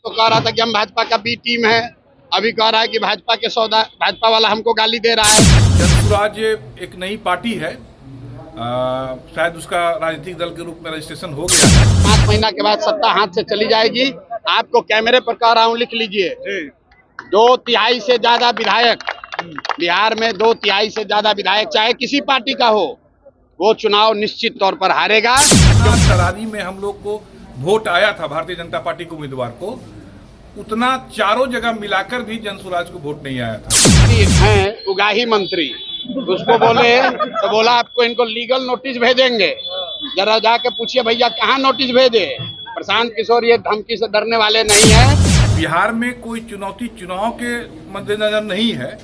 तो कह रहा था कि हम भाजपा का बी टीम है, अभी कह रहा है कि भाजपा के सौदा, भाजपा वाला हमको गाली दे रहा है। जनसुराज एक नई पार्टी है, शायद उसका राजनीतिक दल के रूप में रजिस्ट्रेशन हो गया है। 5 महीना के बाद सत्ता हाथ से चली जाएगी। आपको कैमरे पर कह रहा हूँ, लिख लीजिए। 2/3 से ज्यादा विधायक बिहार में, 2/3 से ज्यादा विधायक चाहे किसी पार्टी का हो, वो चुनाव निश्चित तौर पर हारेगा। तरारी में हम लोग को वोट आया था भारतीय जनता पार्टी के उम्मीदवार को, उतना चारों जगह मिलाकर भी जनसुराज को वोट नहीं आया था। हैं उगाही मंत्री, उसको बोले तो बोला आपको इनको लीगल नोटिस भेजेंगे, जरा जाके पूछिए भैया कहाँ नोटिस भेजे। प्रशांत किशोर ये धमकी से डरने वाले नहीं है। बिहार में कोई चुनौती चुनाव के मद्देनजर नहीं है,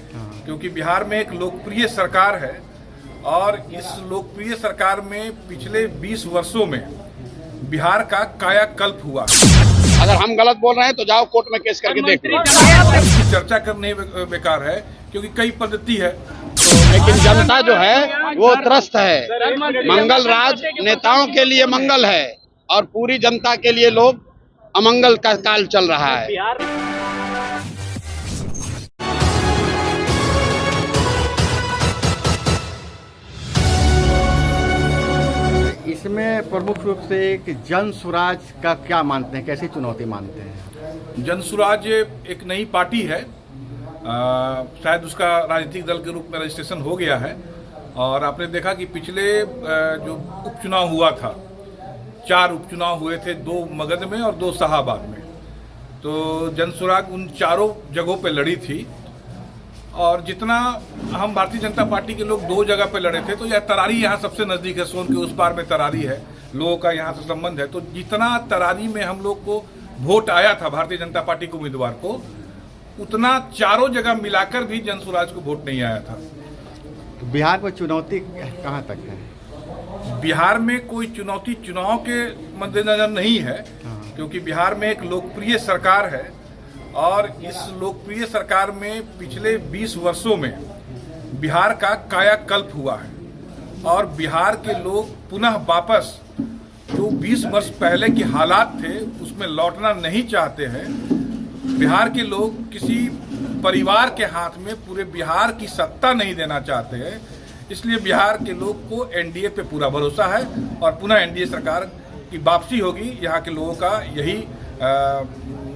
क्योंकि बिहार में एक लोकप्रिय सरकार है और इस लोकप्रिय सरकार में पिछले 20 वर्षों में बिहार का कायाकल्प हुआ। अगर हम गलत बोल रहे हैं तो जाओ कोर्ट में केस करके देख लो। चर्चा करने बेकार है, क्योंकि कई पद्धति है। लेकिन जनता जो है वो त्रस्त है। मंगल राज नेताओं के लिए मंगल है और पूरी जनता के लिए लोग अमंगल का काल चल रहा है। इसमें प्रमुख रूप से एक जनसुराज का क्या मानते हैं, कैसी चुनौती मानते हैं? जनसुराज एक नई पार्टी है, शायद उसका राजनीतिक दल के रूप में रजिस्ट्रेशन हो गया है। और आपने देखा कि पिछले जो उपचुनाव हुआ था, 4 उपचुनाव हुए थे, 2 मगध में और 2 शाहाबाद में, तो जनसुराज उन चारों जगहों पे लड़ी थी। और जितना हम भारतीय जनता पार्टी के लोग 2 जगह पे लड़े थे, तो यह तरारी यहाँ सबसे नजदीक है, सोन के उस पार में तरारी है, लोगों का यहाँ से संबंध है। तो जितना तरारी में हम लोग को वोट आया था भारतीय जनता पार्टी के उम्मीदवार को, उतना चारों जगह मिलाकर भी जनसुराज को वोट नहीं आया था। तो बिहार में चुनौती कहाँ तक है? बिहार में कोई चुनौती चुनाव के मद्देनजर नहीं है, क्योंकि बिहार में एक लोकप्रिय सरकार है और इस लोकप्रिय सरकार में पिछले 20 वर्षों में बिहार का कायाकल्प हुआ है और बिहार के लोग पुनः वापस जो 20 वर्ष पहले के हालात थे उसमें लौटना नहीं चाहते हैं। बिहार के लोग किसी परिवार के हाथ में पूरे बिहार की सत्ता नहीं देना चाहते हैं, इसलिए बिहार के लोग को एनडीए पे पूरा भरोसा है और पुनः एनडीए सरकार की वापसी होगी। यहाँ के लोगों का यही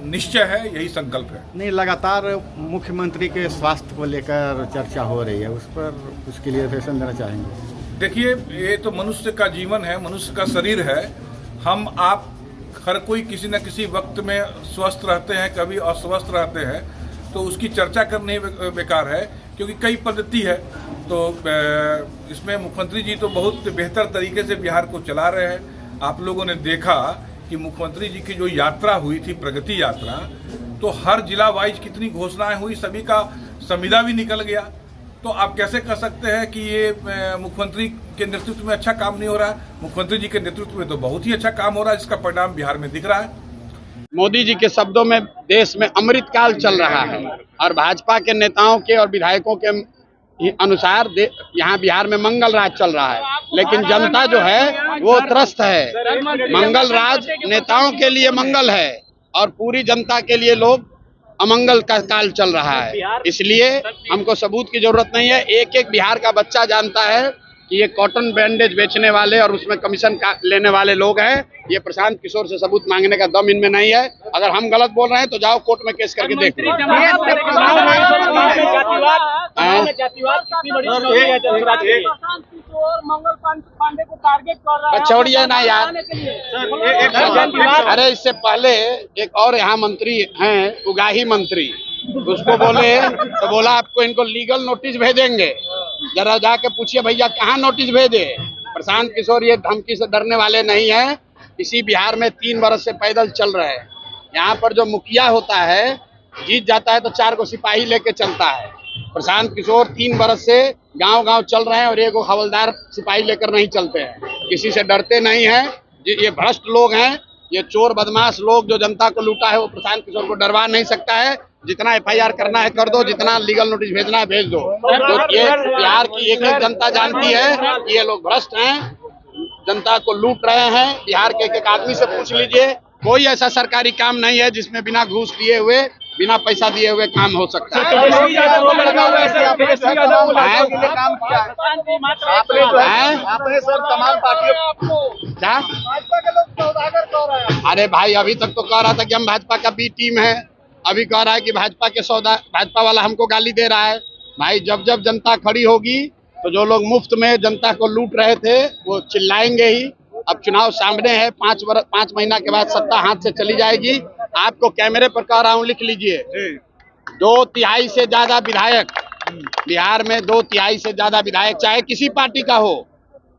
निश्चय है, यही संकल्प है। नहीं, लगातार मुख्यमंत्री के स्वास्थ्य को लेकर चर्चा हो रही है, उस पर कुछ क्लियरिफिकेशन देना चाहेंगे? देखिए, ये तो मनुष्य का जीवन है, मनुष्य का शरीर है। हम आप हर कोई किसी न किसी वक्त में स्वस्थ रहते हैं, कभी अस्वस्थ रहते हैं, तो उसकी चर्चा करनी बेकार है, क्योंकि कई पद्धति है। तो इसमें मुख्यमंत्री जी तो बहुत बेहतर तरीके से बिहार को चला रहे हैं। आप लोगों ने देखा कि मुख्यमंत्री जी की जो यात्रा हुई थी, प्रगति यात्रा, तो हर जिला वाइज कितनी घोषणाएं हुई, सभी का संविदा भी निकल गया। तो आप कैसे कह सकते हैं कि ये मुख्यमंत्री के नेतृत्व में अच्छा काम नहीं हो रहा है? मुख्यमंत्री जी के नेतृत्व में तो बहुत ही अच्छा काम हो रहा है, जिसका परिणाम बिहार में दिख रहा है। मोदी जी के शब्दों में देश में अमृतकाल चल रहा है और भाजपा के नेताओं के और विधायकों के अनुसार यहाँ बिहार में मंगल राज चल रहा है। लेकिन जनता जो है वो त्रस्त है। मंगल राज नेताओं के लिए मंगल है और पूरी जनता के लिए लोग अमंगल का काल चल रहा है। इसलिए हमको सबूत की जरूरत नहीं है। एक एक बिहार का बच्चा जानता है कि ये कॉटन बैंडेज बेचने वाले और उसमें कमीशन लेने वाले लोग हैं। ये प्रशांत किशोर से सबूत मांगने का दम इनमें नहीं है। अगर हम गलत बोल रहे हैं तो जाओ कोर्ट में केस करके देख लो। छोड़िए ना यार। अरे इससे पहले एक और यहाँ मंत्री हैं, उगाही मंत्री, उसको बोले तो बोला आपको इनको लीगल नोटिस भेजेंगे, जरा जाके पूछिए भैया कहाँ नोटिस भेजे। प्रशांत किशोर ये धमकी से डरने वाले नहीं है। इसी बिहार में 3 वर्ष से पैदल चल रहे हैं। यहाँ पर जो मुखिया होता है, जीत जाता है तो 4 को सिपाही लेके चलता है। प्रशांत किशोर 3 वर्ष से गांव-गांव चल रहे हैं और एक हवलदार सिपाही लेकर नहीं चलते हैं, किसी से डरते नहीं हैं। ये भ्रष्ट लोग हैं, ये चोर बदमाश लोग जो जनता को लूटा है, वो प्रशांत किशोर को डरवा नहीं सकता है। जितना एफआईआर करना है कर दो, जितना लीगल नोटिस भेजना है भेज दो। तो ये बिहार की एक एक जनता जानती है कि ये लोग भ्रष्ट हैं, जनता को लूट रहे हैं। बिहार के एक एक आदमी से पूछ लीजिए, कोई ऐसा सरकारी काम नहीं है जिसमें बिना घूस लिए हुए, बिना पैसा दिए हुए काम हो सकता है। आपने सर तमाम पार्टियों क्या? अरे भाई अभी तक तो कह रहा था कि हम भाजपा का बी टीम है, अभी कह रहा है कि भाजपा वाला हमको गाली दे रहा है। भाई जब जब जनता खड़ी होगी तो जो लोग मुफ्त में जनता को लूट रहे थे वो चिल्लाएंगे ही। अब चुनाव सामने है, 5 महीना के बाद सत्ता हाथ से चली जाएगी। आपको कैमरे पर कह रहा हूँ, लिख लीजिए, 2/3 से ज्यादा विधायक बिहार में, 2/3 से ज्यादा विधायक चाहे किसी पार्टी का हो,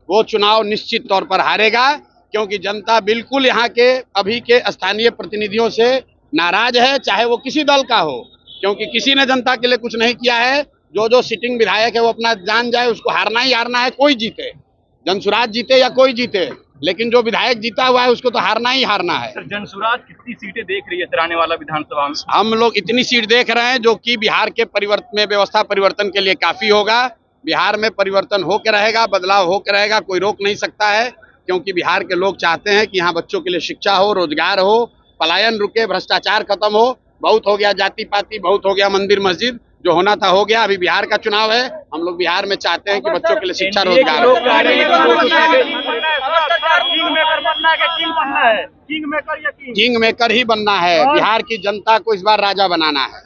वो चुनाव निश्चित तौर पर हारेगा, क्योंकि जनता बिल्कुल यहाँ के अभी के स्थानीय प्रतिनिधियों से नाराज है, चाहे वो किसी दल का हो, क्योंकि किसी ने जनता के लिए कुछ नहीं किया है। जो सिटिंग विधायक है वो अपना जान जाए, उसको हारना ही हारना है, कोई जीते, जनसुराज जीते या कोई जीते, लेकिन जो विधायक जीता हुआ है उसको तो हारना ही हारना है। सर जनसुराज कितनी सीटें देख रही है सर आने वाला विधानसभा में? हम लोग इतनी सीट देख रहे हैं जो कि बिहार के व्यवस्था परिवर्तन के लिए काफी होगा। बिहार में परिवर्तन होकर रहेगा, बदलाव होकर रहेगा, कोई रोक नहीं सकता है, क्योंकि बिहार के लोग चाहते हैं कि यहाँ बच्चों के लिए शिक्षा हो, रोजगार हो, पलायन रुके, भ्रष्टाचार खत्म हो। बहुत हो गया जाति पाति, बहुत हो गया मंदिर मस्जिद, जो होना था हो गया। अभी बिहार का चुनाव है, हम लोग बिहार में चाहते हैं कि बच्चों के लिए शिक्षा, रोजगार हो। किंग मेकर ही बनना है, बिहार की जनता को इस बार राजा बनाना है।